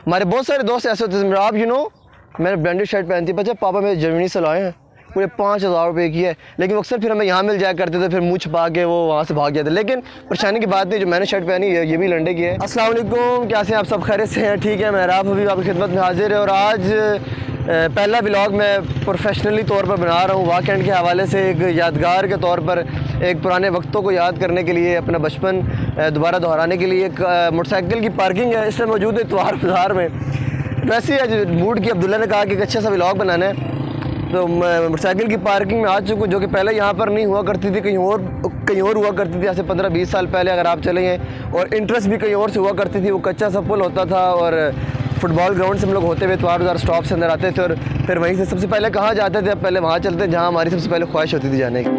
हमारे बहुत सारे दोस्त ऐसे होते हैं, आप मैंने ब्रांडेड शर्ट पहनती है, पापा मेरे जर्मनी से लाए हैं, पूरे 5,000 रुपये की है, लेकिन अक्सर फिर हमें यहाँ मिल जाया करते थे, फिर मुँह छुपा के वो वहाँ से भाग जाते। लेकिन परेशानी की बात नहीं, जो मैंने शर्ट पहनी है ये भी लंडे की है। अस्सलाम वालेकुम, कैसे हैं आप सब? खैरियत से हैं? ठीक है, मैं राफ अभी आपकी खिदमत में हाजिर है। और आज पहला व्लॉग मैं प्रोफेशनली तौर पर बना रहा हूँ, वाकएंड के हवाले से एक यादगार के तौर पर, एक पुराने वक्तों को याद करने के लिए, अपना बचपन दोबारा दोहराने के लिए। एक मोटरसाइकिल की पार्किंग है, इसमें मौजूद है इतवार बाज़ार में। वैसे ही आज मूड की अब्दुल्ला ने कहा कि एक अच्छा सा व्लॉग बनाना है, तो मोटरसाइकिल की पार्किंग में आ चुका हूँ, जो कि पहले यहाँ पर नहीं हुआ करती थी, कहीं और हुआ करती थी, ऐसे 15-20 साल पहले अगर आप चले हैं। और इंटरेस्ट भी कहीं और से हुआ करती थी, वो कच्चा सा पुल होता था और फुटबॉल ग्राउंड से हम लोग होते हुए इतवार बाज़ार स्टॉप से अंदर आते थे, और फिर वहीं से सबसे पहले कहाँ जाते थे? पहले वहाँ चलते जहाँ हमारी सबसे पहले ख्वाहिश होती थी जाने की।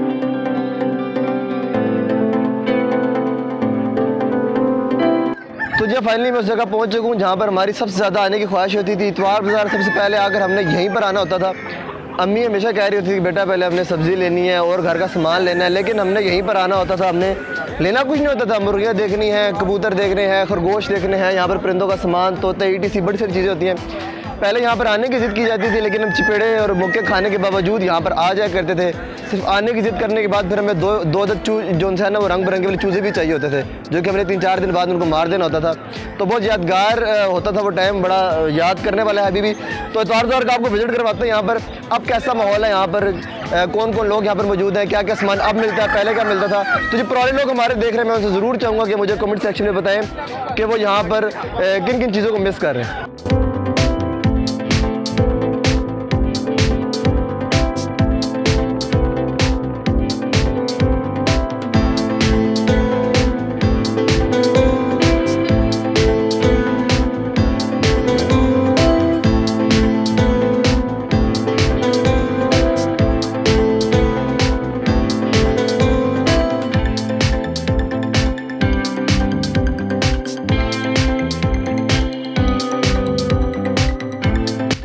तो जब फाइनली मैं उस जगह पहुँच चुका हूँ जहाँ पर हमारी सबसे ज़्यादा आने की ख्वाहिश होती थी। इतवार बाज़ार सबसे पहले आकर हमने यहीं पर आना होता था। अम्मी हमेशा कह रही होती थी कि बेटा पहले हमने सब्ज़ी लेनी है और घर का सामान लेना है, लेकिन हमने यहीं पर आना होता था। हमने लेना कुछ नहीं होता था, मुर्गियाँ देखनी है, कबूतर देखने हैं, खरगोश देखने हैं, यहाँ पर परिंदों का सामान, तोते, ETC बड़ी सारी चीज़ें होती हैं। पहले यहाँ पर आने की ज़िद की जाती थी, लेकिन हम चिपेड़े और मुक्के खाने के बावजूद यहाँ पर आ जाया करते थे। सिर्फ आने की ज़िद करने के बाद फिर हमें दो जो है ना वो रंग बिरंगे वाले चूज़े भी चाहिए होते थे, जो कि हमने 3-4 दिन बाद उनको मार देना होता था। तो बहुत यादगार होता था वो टाइम, बड़ा याद करने वाला है अभी भी। तो इतवार बाज़ार का आपको विजिट करवाते हैं यहाँ पर। अब कैसा माहौल है यहाँ पर, कौन कौन लोग यहाँ पर मौजूद हैं, क्या क्या सामान अब मिलता है, पहले क्या मिलता था। तो जो पुराने लोग हमारे देख रहे हैं, मैं उनसे ज़रूर चाहूँगा कि मुझे कमेंट सेक्शन में बताएं कि वो यहाँ पर किन किन चीज़ों को मिस कर रहे हैं।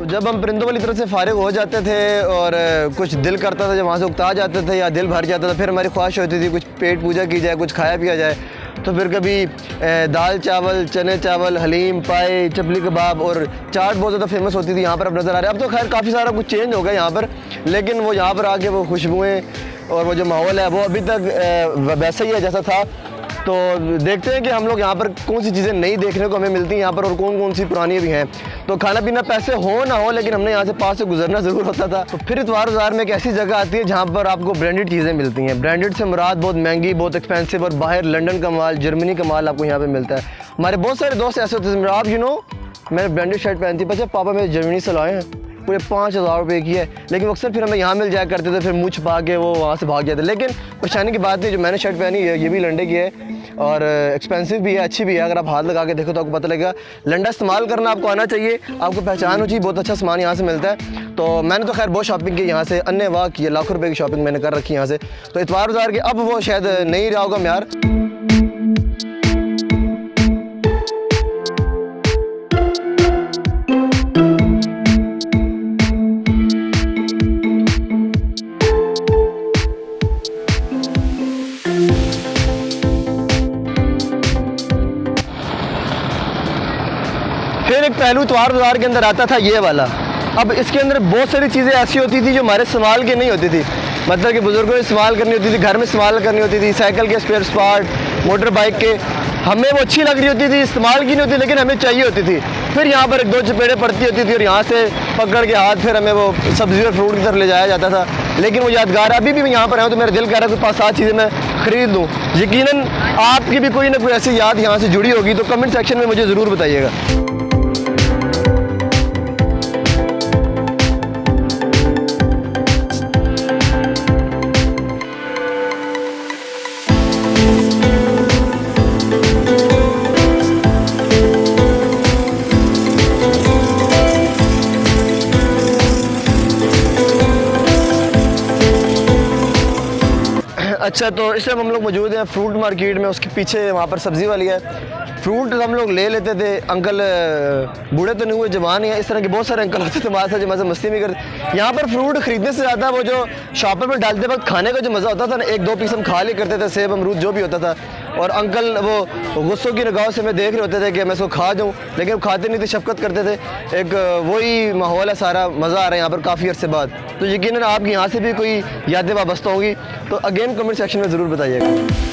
जब हम परिंदों वाली तरफ से फारिग हो जाते थे और कुछ दिल करता था, जब वहाँ से उकता जाते थे या दिल भर जाता था, फिर हमारी ख्वाहिश होती थी कुछ पेट पूजा की जाए, कुछ खाया पिया जाए। तो फिर कभी दाल चावल, चने चावल, हलीम, पाए, चपली कबाब और चाट बहुत ज़्यादा फेमस होती थी यहाँ पर। अब नज़र आ रहा है, अब तो खैर काफ़ी सारा कुछ चेंज हो गया यहाँ पर, लेकिन वो यहाँ पर आके वो खुशबुएँ और वो जो माहौल है वो अभी तक वैसा ही है जैसा था। तो देखते हैं कि हम लोग यहाँ पर कौन सी चीज़ें नई देखने को हमें मिलती हैं यहाँ पर और कौन कौन सी पुरानी भी हैं। तो खाना पीना पैसे हो ना हो, लेकिन हमने यहाँ से पास से गुजरना ज़रूर होता था। तो फिर इतवार बाज़ार में एक ऐसी जगह आती है जहाँ पर आपको ब्रांडेड चीज़ें मिलती हैं। ब्रांडेड से मुराद बहुत महंगी, बहुत एक्सपेंसिव, और बाहर लंदन का माल, जर्मनी का माल आपको यहाँ पर मिलता है। हमारे बहुत सारे दोस्त ऐसे होते हैं, आप मैंने ब्रांडेड शर्ट पहनती है, पापा मेरे जर्मनी से लाए हैं, पूरे 5,000 रुपये की है, लेकिन अक्सर फिर हमें यहाँ मिल जाया करते थे, फिर मुँह छुपा के वो वहाँ से भाग जाते। लेकिन परेशानी की बात नहीं, जो मैंने शर्ट पहनी है ये भी लंडे की है और एक्सपेंसिव भी है, अच्छी भी है। अगर आप हाथ लगा के देखो तो आपको पता लगेगा। लंडा इस्तेमाल करना आपको आना चाहिए, आपको पहचान हो चाहिए, बहुत अच्छा सामान यहाँ से मिलता है। तो मैंने तो खैर बहुत शॉपिंग की यहाँ से, अन्य वाह की लाखों रुपये की शॉपिंग मैंने कर रखी यहाँ से। तो इतवार बाज़ार के अब वो शायद नहीं रहा होगा म्यार। फिर एक पहलू इतवार बाज़ार के अंदर आता था ये वाला। अब इसके अंदर बहुत सारी चीज़ें ऐसी होती थी जो हमारे इस्तेमाल की नहीं होती थी, मतलब कि बुज़ुर्गों ने इस्तेमाल करनी होती थी, घर में इस्तेमाल करनी होती थी, साइकिल के स्पेयर पार्ट, मोटर बाइक के, हमें वो अच्छी लग रही होती थी, इस्तेमाल की नहीं होती, लेकिन हमें चाहिए होती थी। फिर यहाँ पर 1-2 चपेड़े पड़ती होती थी और यहाँ से पकड़ के हाथ फिर हमें वो सब्ज़ी और फ्रूट की तरफ ले जाया जाता था। लेकिन वो यादगार अभी भी मैं यहाँ पर आया तो मेरा दिल कह रहा है कि 5-7 चीज़ें मैं ख़रीद लूँ। यकीनन आपकी भी कोई ना कोई ऐसी याद यहाँ से जुड़ी होगी, तो कमेंट सेक्शन में मुझे ज़रूर बताइएगा। अच्छा, तो इस टाइम हम लोग मौजूद हैं फ्रूट मार्केट में, उसके पीछे वहाँ पर सब्ज़ी वाली है। फ्रूट हम लोग ले लेते थे। अंकल बूढ़े तो नहीं हुए, जवान ही हैं, इस तरह के बहुत सारे अंकल होते थे हमारे साथ जो मज़े मस्ती भी करते। यहाँ पर फ्रूट ख़रीदने से ज़्यादा वो जो शॉपर में डालते वक्त खाने का जो मज़ा होता था ना, 1-2 पीस हम खा लिया करते थे, सेब अमरूद जो भी होता था। और अंकल वो गुस्सों की निगाहों से मैं देख रहे होते थे कि मैं इसको खा जाऊँ, लेकिन वो खाते नहीं थे, शफकत करते थे। एक वही माहौल है सारा, मज़ा आ रहा है यहाँ पर काफ़ी अरसे बाद। तो यकीनन आपकी यहाँ से भी कोई यादें वाबस्ता होंगी, तो अगेन कमेंट सेक्शन में ज़रूर बताइएगा।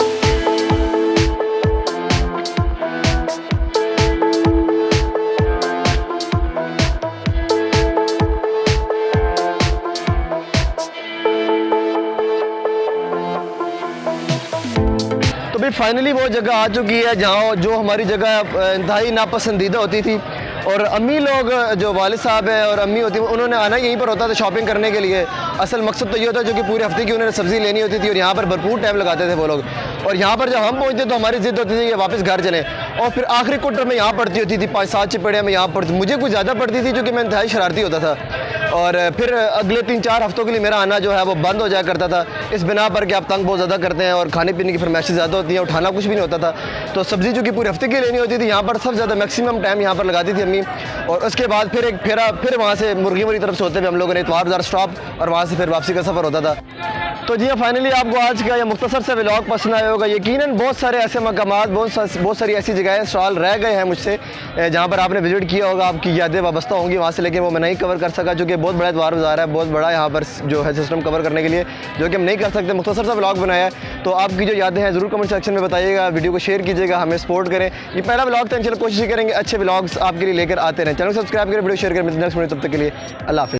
तो भाई फाइनली वो जगह आ चुकी है जहाँ जो हमारी जगह इंतहाई नापसंदीदा होती थी। और अम्मी लोग जो वालिद साहब हैं और अम्मी होती उन्होंने आना यहीं पर होता था शॉपिंग करने के लिए। असल मकसद तो ये होता है जो कि पूरे हफ्ते की उन्होंने सब्ज़ी लेनी होती थी और यहाँ पर भरपूर टाइम लगाते थे वो लोग। और यहाँ पर जब हम पहुँचते तो हमारी ज़िद होती थी कि वापस घर चलें। और फिर आखिरी क्वार्टर में यहाँ पड़ती होती थी, 5-7 चिपड़ियाँ में यहाँ पड़ती, मुझे कुछ ज़्यादा पड़ती थी क्योंकि मैं इंतहाई शरारती होता था। और फिर अगले 3-4 हफ्तों के लिए मेरा आना जो है वो बंद हो जाया करता था, इस बिना पर कि आप तंग बहुत ज़्यादा करते हैं और खाने पीने की फरमाइशें ज़्यादा होती हैं, उठाना कुछ भी नहीं होता था। तो सब्ज़ी जो कि पूरे हफ्ते की लेनी होती थी, यहाँ पर सबसे ज़्यादा मैक्सिमम टाइम यहाँ पर लगाती थी अम्मी। और उसके बाद फिर एक फेरा फिर वहाँ से मुर्गी वाली तरफ से होते हुए हम लोगों ने इतवार बाज़ार स्टॉप और वहाँ से फिर वापसी का सफ़र होता था। तो जी फाइनली आपको आज का यह मुख्तसर से व्लॉग पसंद आया होगा। यकीनन बहुत सारे ऐसे मकामात, बहुत सारी ऐसी जगहें सवाल रह गए हैं मुझसे जहाँ पर आपने विजिट किया होगा, आपकी यादें वाबस्ता होंगी वहाँ से, लेकिन वो मैं नहीं कवर कर सका क्योंकि बहुत बड़ा इतवार बाज़ार है, बहुत बड़ा यहाँ पर जो है सिस्टम कवर करने के लिए जो कि हम नहीं कर सकते। मुख्तसर सा व्लॉग बनाया है, तो आपकी जो यादें हैं ज़रूर कमेंट सेक्शन में बताइएगा, वीडियो को शेयर कीजिएगा, हमें सपोर्ट करें। ये पहला व्लॉग था, चलो कोशिश करेंगे अच्छे व्लॉग्स आपके लिए लेकर आते रहें। चैनल सब्सक्राइब करें, वीडियो शेयर करें। नेक्स्ट वीडियो, तब तक के लिए अल्लाह हाफ़िज़।